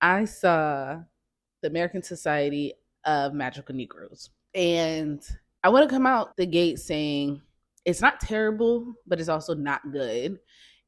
I saw the American Society of Magical Negroes. And I want to come out the gate saying it's not terrible, but it's also not good.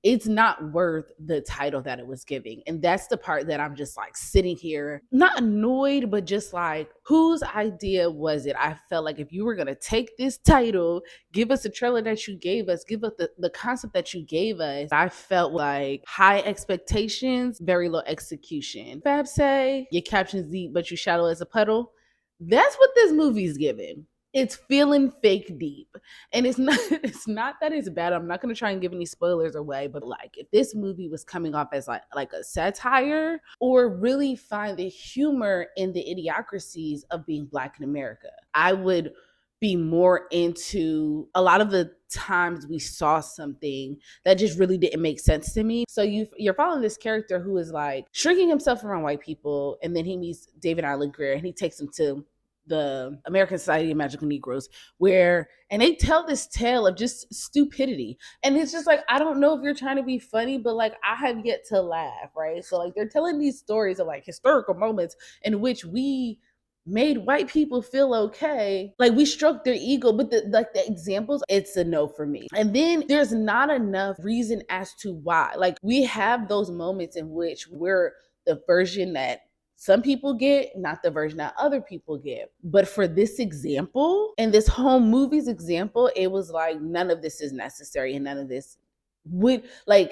It's not worth the title that it was giving. And that's the part that I'm just like sitting here, not annoyed, but just like, whose idea was it? I felt like if you were going to take this title, give us a trailer that you gave us, give us the concept that you gave us, I felt like high expectations, very low execution. Fab say, your caption's deep, but you shallow as a puddle. That's what this movie's giving. It's feeling fake deep. And it's not that it's bad. I'm not gonna try and give any spoilers away, but like if this movie was coming off as like a satire or really find the humor in the idiocracies of being Black in America, I would be more into a lot of the times we saw something that just really didn't make sense to me. So you're following this character who is like shrinking himself around white people, and then he meets David Allen Greer and he takes him to the American Society of Magical Negroes, and they tell this tale of just stupidity. And it's just like, I don't know if you're trying to be funny, but like, I have yet to laugh, right? So, like, they're telling these stories of like historical moments in which we made white people feel okay, like we stroked their ego, but the examples, it's a no for me. And then there's not enough reason as to why. Like, we have those moments in which we're the version that some people get, not the version that other people get. But for this example, and this whole movie's example, it was like none of this is necessary, and none of this would, like,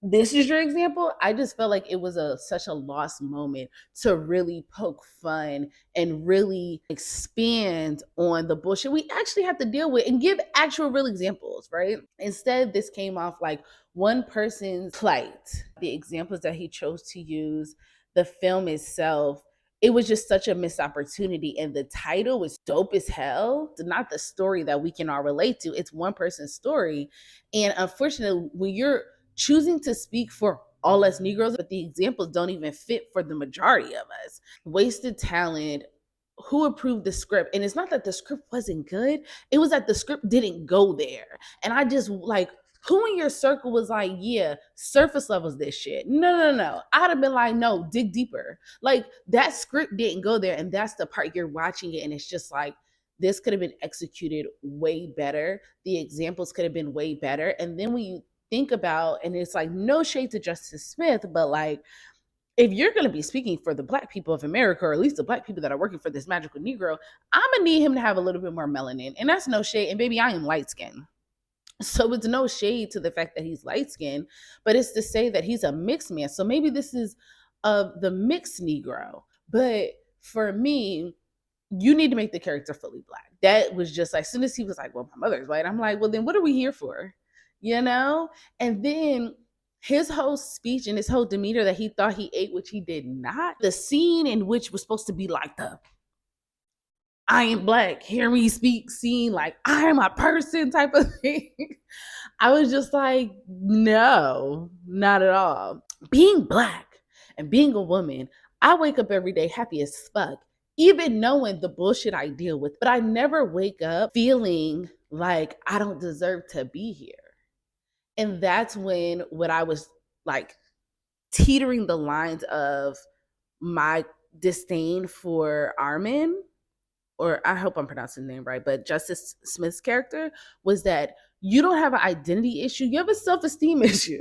this is your example. I just felt like it was such a lost moment to really poke fun and really expand on the bullshit we actually have to deal with and give actual real examples, right? Instead, this came off like one person's plight. The examples that he chose to use, the film itself, it was just such a missed opportunity. And the title was dope as hell. It's not the story that we can all relate to. It's one person's story. And unfortunately, when you're choosing to speak for all us Negroes, but the examples don't even fit for the majority of us. Wasted talent. Who approved the script? And it's not that the script wasn't good, it was that the script didn't go there. And I just like, who in your circle was like, yeah, surface levels this shit? No, no, no. I'd have been like, no, dig deeper. Like, that script didn't go there. And that's the part you're watching it. And it's just like, this could have been executed way better. The examples could have been way better. And then when you think about, and it's like no shade to Justice Smith, but like, if you're going to be speaking for the Black people of America, or at least the Black people that are working for this magical Negro, I'm going to need him to have a little bit more melanin. And that's no shade. And baby, I am light skinned. So it's no shade to the fact that he's light skinned, but it's to say that he's a mixed man. So maybe this is the mixed Negro. But for me, you need to make the character fully Black. That was just like, as soon as he was like, well, my mother's white, I'm like, well, then what are we here for? You know? And then his whole speech and his whole demeanor that he thought he ate, which he did not. The scene in which was supposed to be like the I am Black, hear me speak scene, like I am a person type of thing. I was just like, no, not at all. Being Black and being a woman, I wake up every day happy as fuck, even knowing the bullshit I deal with. But I never wake up feeling like I don't deserve to be here. And that's when what I was like teetering the lines of my disdain for Armin, or I hope I'm pronouncing the name right, but Justice Smith's character, was that you don't have an identity issue, you have a self-esteem issue.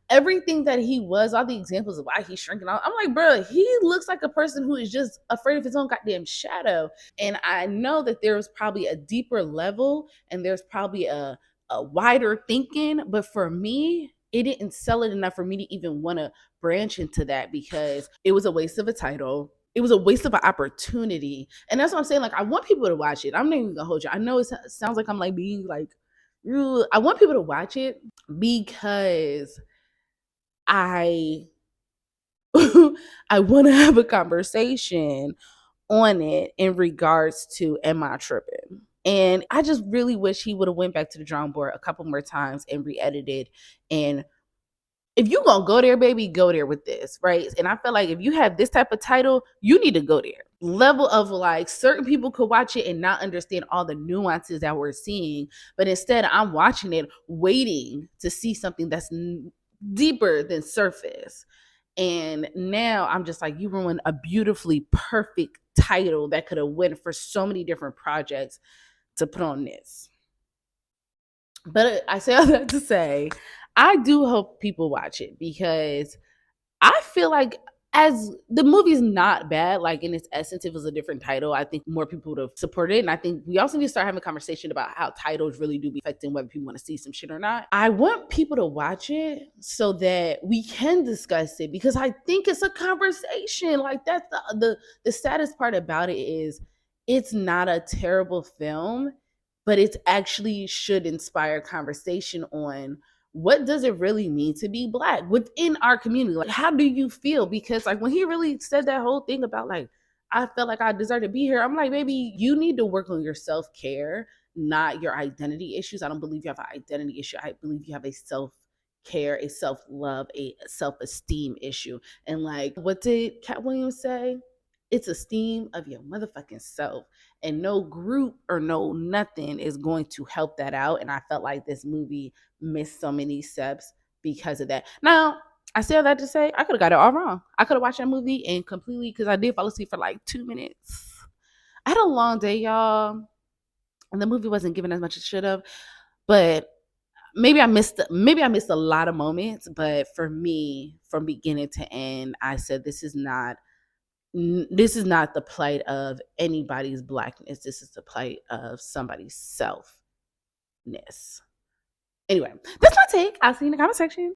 Everything that he was, all the examples of why he's shrinking out, I'm like, bro, he looks like a person who is just afraid of his own goddamn shadow. And I know that there's probably a deeper level and there's probably a wider thinking, but for me, it didn't sell it enough for me to even want to branch into that, because it was a waste of a title. It was a waste of an opportunity. And that's what I'm saying. Like, I want people to watch it. I'm not even gonna hold you. I know it sounds like I'm like being like, ugh. I want people to watch it because I I want to have a conversation on it in regards to, am I tripping? And I just really wish he would have went back to the drawing board a couple more times and re-edited. And if you gonna go there, baby, go there with this, right? And I feel like if you have this type of title, you need to go there. Level of like, certain people could watch it and not understand all the nuances that we're seeing, but instead I'm watching it waiting to see something that's deeper than surface. And now I'm just like, you ruined a beautifully perfect title that could have went for so many different projects to put on this. But I say all that to say, I do hope people watch it because I feel like as the movie's not bad, like in its essence, if it was a different title, I think more people would have supported it. And I think we also need to start having a conversation about how titles really do be affecting whether people want to see some shit or not. I want people to watch it so that we can discuss it because I think it's a conversation. Like that's the saddest part about it is it's not a terrible film, but it actually should inspire conversation on what does it really mean to be Black within our community? Like, how do you feel? Because like when he really said that whole thing about like, I felt like I deserve to be here. I'm like, baby, you need to work on your self-care, not your identity issues. I don't believe you have an identity issue. I believe you have a self-care, a self-love, a self-esteem issue. And like, what did Cat Williams say? It's esteem of your motherfucking self. And no group or no nothing is going to help that out. And I felt like this movie missed so many steps because of that. Now, I say all that to say I could have got it all wrong. I could have watched that movie and completely, because I did fall asleep for like 2 minutes. I had a long day, y'all, and the movie wasn't giving as much as it should have. But maybe I missed a lot of moments. But for me, from beginning to end, I said this is not the plight of anybody's Blackness. This is the plight of somebody's selfness. Anyway, that's my take. I'll see you in the comment section.